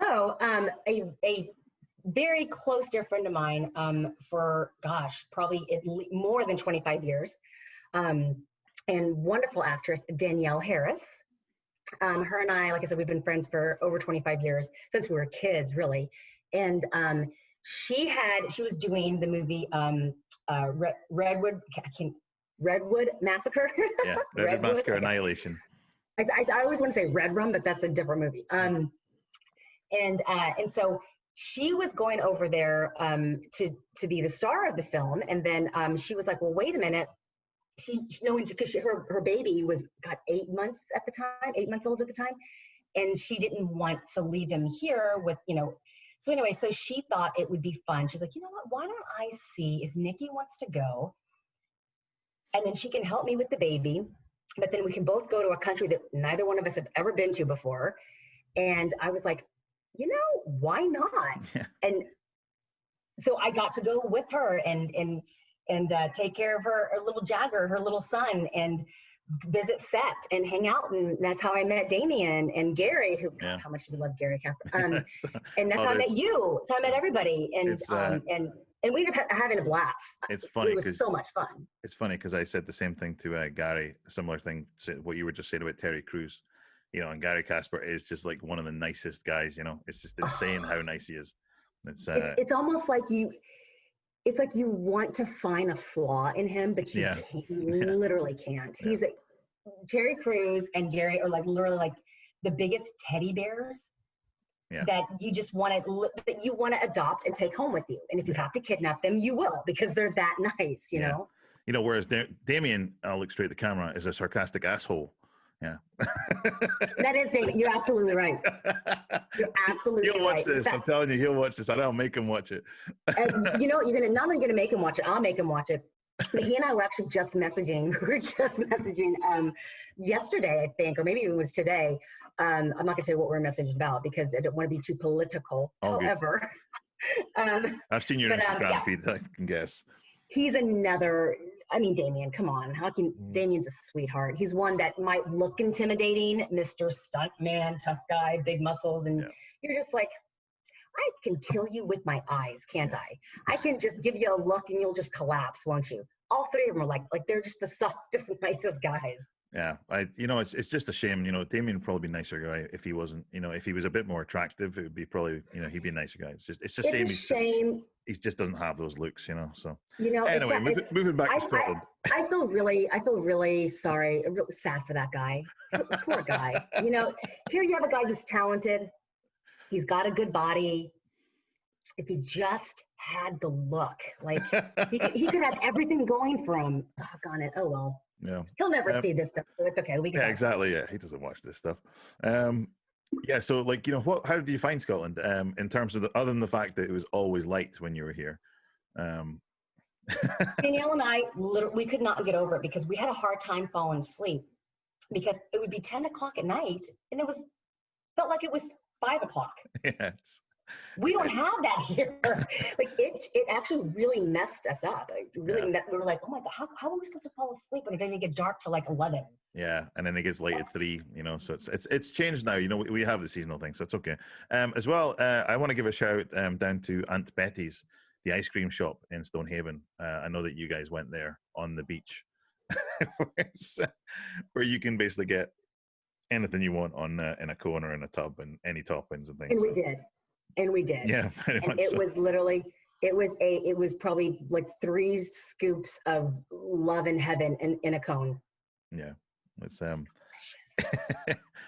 So, a very close dear friend of mine, for probably more than 25 years, and wonderful actress Danielle Harris. Her and I, like I said, we've been friends for over 25 years, since we were kids, really. And she was doing the movie Redwood Massacre. Yeah, Redwood Massacre Annihilation. I always want to say Red Rum, but that's a different movie. And so she was going over there to be the star of the film, and then she was like, "Well, wait a minute." Because her baby got 8 months at the time, 8 months old at the time, and she didn't want to leave him here with So anyway, so she thought it would be fun. She's like, you know what? Why don't I see if Nikki wants to go, and then she can help me with the baby, but then we can both go to a country that neither one of us have ever been to before. And I was like, why not? Yeah. And so I got to go with her and take care of her little Jagger, her little son, and visit sets and hang out. And that's how I met Damien and Gary, God, how much do we love Gary Casper. And that's how I met you. So I met everybody. And we ended up having a blast. It's funny. It was so much fun. It's funny because I said the same thing to Gary, a similar thing to what you were just saying about Terry Crews. And Gary Casper is just like one of the nicest guys, It's just insane how nice he is. It's almost like it's like you want to find a flaw in him, but you can't. You literally can't. He's Terry Crews and Gary are like literally like the biggest teddy bears that you just want to adopt and take home with you. And if you have to kidnap them, you will, because they're that nice, you know. Whereas Damien, I'll look straight at the camera, is a sarcastic asshole. Yeah. That is Damien. You're absolutely right. You're absolutely right. He'll watch this. I'm telling you, he'll watch this. I don't make him watch it. You're not only gonna make him watch it, I'll make him watch it. But he and I were actually just messaging. We were just messaging yesterday, I think, or maybe it was today. I'm not gonna tell you what we're messaging about because I don't want to be too political. However, I've seen your Instagram feed. I can guess. He's another. I mean, Damien, come on. Damien's a sweetheart. He's one that might look intimidating, Mr. Stuntman, tough guy, big muscles. And you're just like, I can kill you with my eyes, can't I? I can just give you a look and you'll just collapse, won't you? All three of them are like they're just the softest, nicest guys. Yeah, it's just a shame. Damien would probably be a nicer guy if he wasn't. If he was a bit more attractive, it would be probably. He'd be a nicer guy. It's a It's shame. a shame. He just doesn't have those looks. So It's anyway, moving back to Scotland. I feel really sorry, really sad for that guy. Poor guy. Here you have a guy who's talented. He's got a good body. If he just had the look, like he could have everything going for him. Doggone it. Oh well. Yeah. He'll never see this stuff, so it's okay. Yeah, exactly. Yeah, he doesn't watch this stuff. Yeah, so how did you find Scotland? In terms of other than the fact that it was always light when you were here. Danielle and I, we could not get over it because we had a hard time falling asleep because it would be 10 o'clock at night and felt like it was 5 o'clock. Yes. We don't have that here. Like it actually really messed us up. We were like, oh my God, how are we supposed to fall asleep when it doesn't get dark till like 11? Yeah, and then it gets late at 3. So it's changed now. We have the seasonal thing, so it's okay. As well, I want to give a shout down to Aunt Betty's, the ice cream shop in Stonehaven. I know that you guys went there on the beach, where you can basically get anything you want in a cone or in a tub and any toppings and things. And we did. Yeah, pretty much. It was literally, it was probably like 3 scoops of love in heaven in a cone. Yeah, it's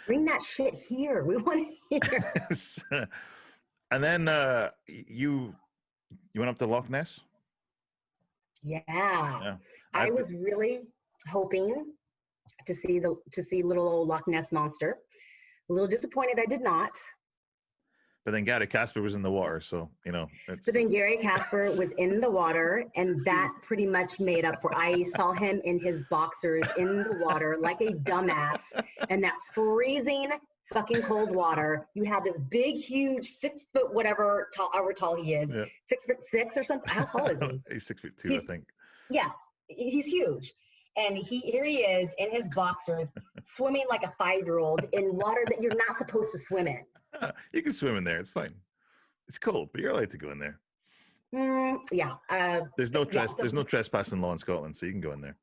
Bring that shit here. We want it here. And then you went up to Loch Ness. Yeah. I was really hoping to see little old Loch Ness monster. A little disappointed I did not. But then Gary Casper was in the water, so But then Gary Casper was in the water, and that pretty much made up for. I saw him in his boxers in the water like a dumbass, and that freezing fucking cold water. You have this big, huge 6 foot whatever however tall he is, 6'6" or something. How tall is he? He's 6'2", I think. Yeah, he's huge. And here he is in his boxers, swimming like a 5-year-old in water that you're not supposed to swim in. You can swim in there. It's fine. It's cold, but you're allowed to go in there. Yeah. There's no trespassing law in Scotland, so you can go in there.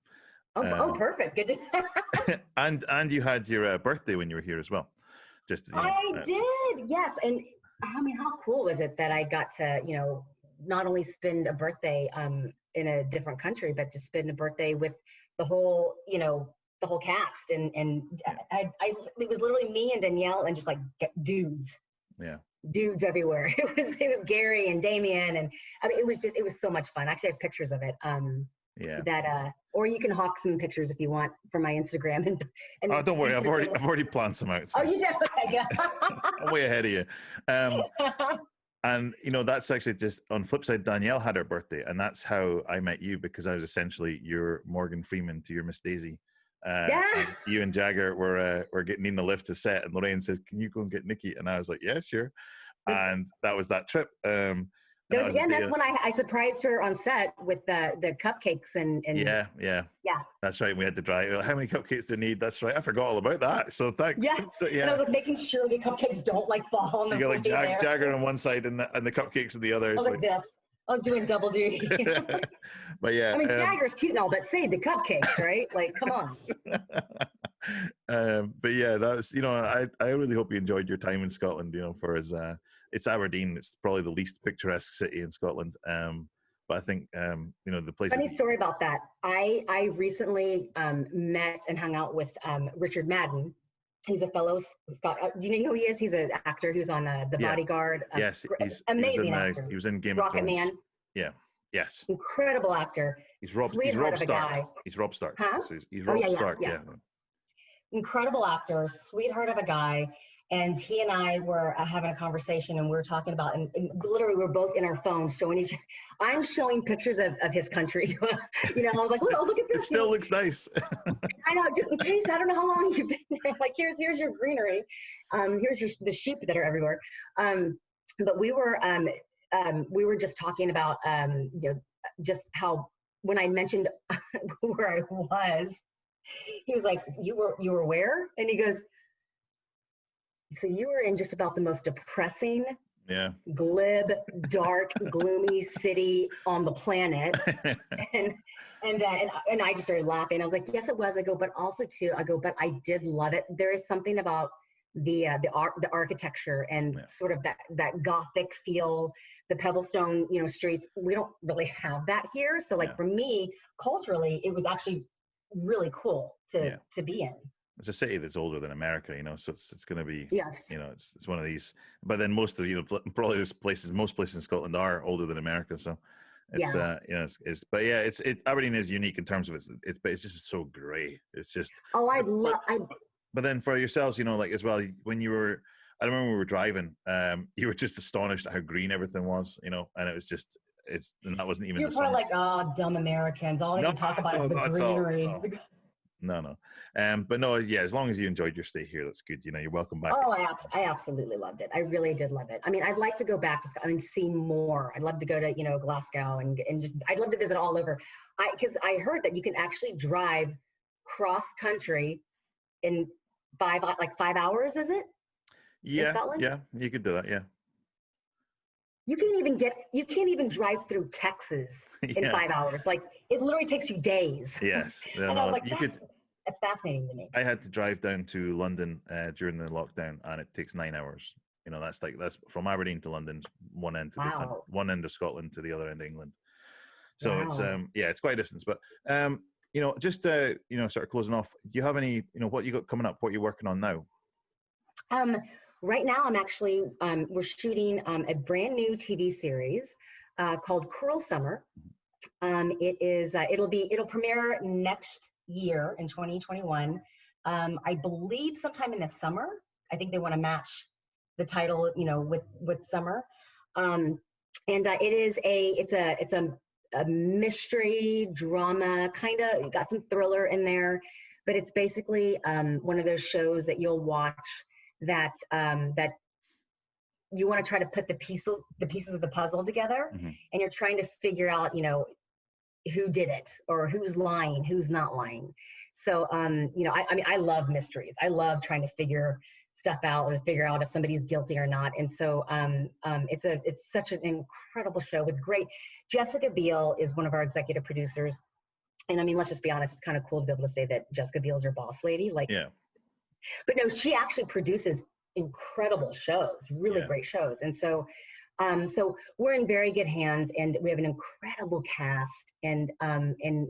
Perfect. Good. And you had your birthday when you were here as well. I did. Yes. And I mean, how cool was it that I got to, not only spend a birthday in a different country, but to spend a birthday with the whole, the whole cast, and it was literally me and Danielle and just like dudes. Yeah. Dudes everywhere. It was Gary and Damien, and I mean it was so much fun. I actually have pictures of it. Or you can hawk some pictures if you want from my Instagram. And oh, don't worry, I've already planned some out. Oh, you did? Okay, I'm way ahead of you. And that's actually just on flip side. Danielle had her birthday, and that's how I met you, because I was essentially your Morgan Freeman to your Miss Daisy. And you and Jagger were getting in the lift to set, and Lorraine says, "Can you go and get Nikki?" And I was like, "Yeah, sure." And that was that trip. That's when I surprised her on set with the cupcakes and yeah. That's right. We had to drive. How many cupcakes do you need? That's right. I forgot all about that. So thanks. Yeah. So, yeah. And I was like making sure the cupcakes don't like fall on the You got like Jagger on one side and the cupcakes on the other. I was like this. I was doing double duty. But yeah. I mean, Jagger's cute and all, but save the cupcakes, right? Like, come on. But yeah, that was, I really hope you enjoyed your time in Scotland, for as it's Aberdeen. It's probably the least picturesque city in Scotland. But I think, the place. Funny story about that. I recently met and hung out with Richard Madden. He's a fellow Scott. Do you know who he is? He's an actor who's on The Bodyguard. Yes, he's amazing actor. He was in Game Rocket of Thrones. Man. Yeah. Yes. Incredible actor. He's Rob Stark. Guy. He's Rob Stark. Huh? So he's Rob Stark. Yeah. Incredible actor, sweetheart of a guy. And he and I were having a conversation, and we were talking about, and literally we're both in our phones showing each. I'm showing pictures of his country. I was like, look at this. It still looks nice. I know, just in case. I don't know how long you've been there. Like, here's your greenery. Here's the sheep that are everywhere. But we were just talking about just how when I mentioned where I was, he was like, you were where? And he goes, so you were in just about the most depressing Yeah. glib, dark, gloomy city on the planet. And and I just started laughing. I was like, yes, it was. I go, but also too, I go, but I did love it. There is something about the architecture and sort of that Gothic feel, the Pebblestone, streets. We don't really have that here. So like for me, culturally, it was actually really cool to be in. It's a city that's older than America, so it's going to be, yes, it's one of these. But then most of probably most places in Scotland are older than America, so it's Aberdeen is unique in terms of it's just so grey. It's just But then for yourselves, like as well, when you were, I remember we were driving, you were just astonished at how green everything was, and it was just and that wasn't even. You're probably like, oh, dumb Americans! All they can talk about is the greenery. No. But no, as long as you enjoyed your stay here, that's good. You're welcome back. Oh, I absolutely loved it. I really did love it. I mean, I'd like to go back to Scotland and see more. I'd love to go to, Glasgow and just, I'd love to visit all over. Because I heard that you can actually drive cross country in 5 hours, is it? Yeah, you could do that, yeah. You can't even drive through Texas in 5 hours. Like, it literally takes you days. Yes. And I was like, that's fascinating to me. I had to drive down to London during the lockdown, and it takes 9 hours. That's from Aberdeen to London, one end of Scotland to the other end of England. So it's it's quite a distance. But just sort of closing off, do you have any, what you got coming up, what you're working on now? Right now, I'm actually we're shooting a brand new TV series called Cruel Summer. It'll premiere next year in 2021. I believe sometime in the summer. I think they want to match the title, with summer. It's a mystery drama, kind of got some thriller in there, but it's basically one of those shows that you'll watch that you want to try to put the pieces of the puzzle together, and you're trying to figure out, who did it or who's lying, who's not lying. So, I love mysteries. I love trying to figure stuff out or figure out if somebody's guilty or not. And so, it's such an incredible show with great. Jessica Biel is one of our executive producers. And I mean, let's just be honest, it's kind of cool to be able to say that Jessica Biel is your boss lady. But no, she actually produces incredible shows, really great shows. And so, we're in very good hands, and we have an incredible cast, and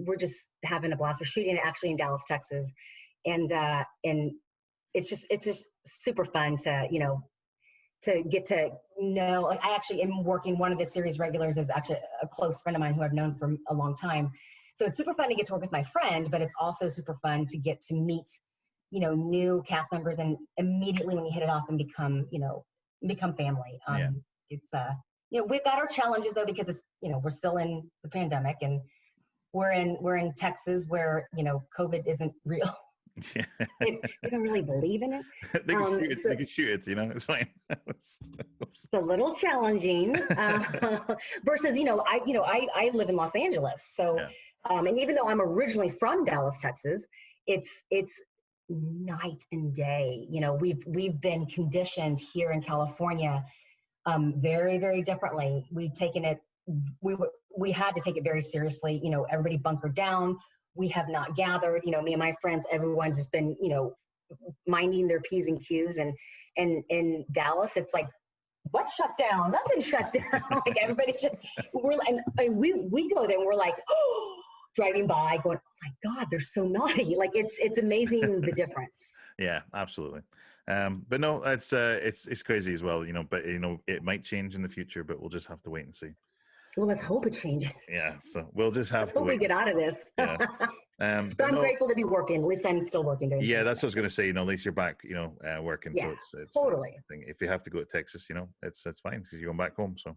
we're just having a blast. We're shooting it actually in Dallas, Texas, and it's just super fun to get to know. I actually am working. One of the series regulars is actually a close friend of mine who I've known for a long time. So it's super fun to get to work with my friend, but it's also super fun to get to meet new cast members, and immediately when you hit it off and become family. It's we've got our challenges though, because it's we're still in the pandemic, and we're in Texas where COVID isn't real. They don't really believe in it. They can shoot it, it's fine. It's a little challenging versus I live in Los Angeles, so and even though I'm originally from Dallas, Texas, it's night and day. We've been conditioned here in California very, very differently. We've taken it. We had to take it very seriously. Everybody bunkered down. We have not gathered. Me and my friends, everyone's just been minding their P's and Q's. And in Dallas, it's like, what's shut down? Nothing's shut down. Like everybody's just. And we go there and we're like, oh. Driving by going, oh my God, they're so naughty. Like it's amazing the difference. Yeah, absolutely. But no, it's crazy as well, but it might change in the future, but we'll just have to wait and see. Well, let's hope it changes. Yeah. So we'll just have to hope wait. We get out of this. Yeah. But I'm grateful to be working. At least I'm still working. Yeah, that's what I was going to say. At least you're back, working. Yeah, so it's totally. If you have to go to Texas, it's fine because you're going back home. So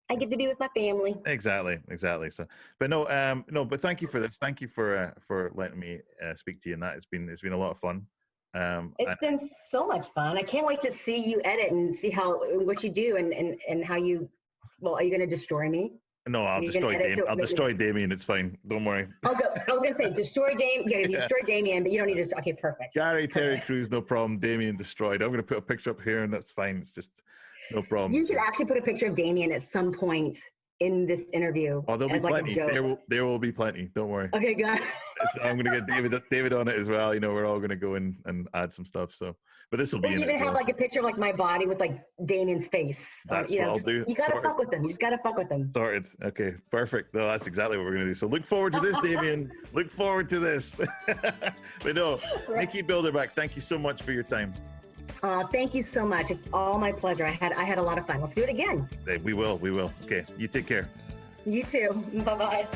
I get to be with my family. Exactly. So, but but thank you for this. Thank you for letting me speak to you. And that it's been a lot of fun. It's been so much fun. I can't wait to see you edit and see what you do and how you. Well, are you going to destroy me? No, I'll destroy Damien. I'll destroy Damien. It's fine. Don't worry. I was going to say destroy Damien. Yeah, you destroy Damien, but you don't need to. Okay, perfect. Gary, Terry Crews, no problem. Damien destroyed. I'm going to put a picture up here, and that's fine. It's just No problem. You should actually put a picture of Damien at some point in this interview. Oh, there'll be as like plenty. a joke. There will be plenty. Don't worry. Okay, good. I'm gonna get David on it as well. You know, we're all gonna go in and add some stuff. So, but this will be Or in it even as have well. like a picture of like my body with like Damien's face. That's you what know, I'll do. You gotta Sorted. fuck with them. You just gotta fuck with them. Sorted. Okay, perfect. No, that's exactly what we're gonna do. So look forward to this, Damien. Look forward to this. But no, Nikki Bilderback, thank you so much for your time. Thank you so much. It's all my pleasure. I had a lot of fun. Let's do it again. Hey, we will. Okay, you take care. You too. Bye-bye.